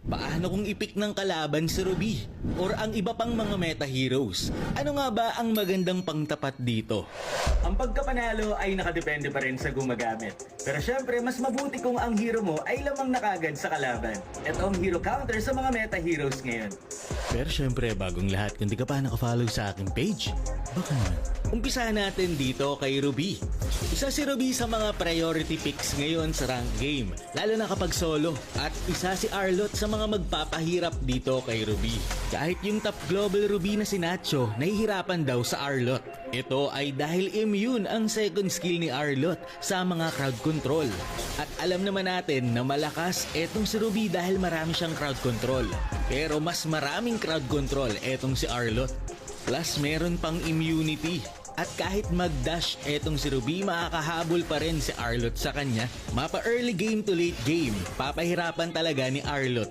Paano kung ipik ng kalaban si Ruby? Or ang iba pang mga meta heroes? Ano nga ba ang magandang pangtapat dito? Ang pagkapanalo ay nakadepende pa rin sa gumagamit. Pero syempre, mas mabuti kung ang hero mo ay lamang nakagad sa kalaban. Ito ang hero counter sa mga meta heroes ngayon. Pero syempre, bagong lahat, kung di ka pa nakafollow sa aking page, baka naman. Umpisahan natin dito kay Ruby. Isa si Ruby sa mga priority picks ngayon sa rank game, lalo na kapag solo. At isa si Arlott sa mga magpapahirap dito kay Ruby. Kahit yung top global Ruby na si Nacho, nahihirapan daw sa Arlott. Ito ay dahil immune ang second skill ni Arlott sa mga crowd control. At alam naman natin na malakas etong si Ruby dahil marami siyang crowd control. Pero mas maraming crowd control etong si Arlott. Plus meron pang immunity. At kahit mag-dash etong si Ruby, makakahabol pa rin si Arlott sa kanya. Mapa early game to late game, papahirapan talaga ni Arlott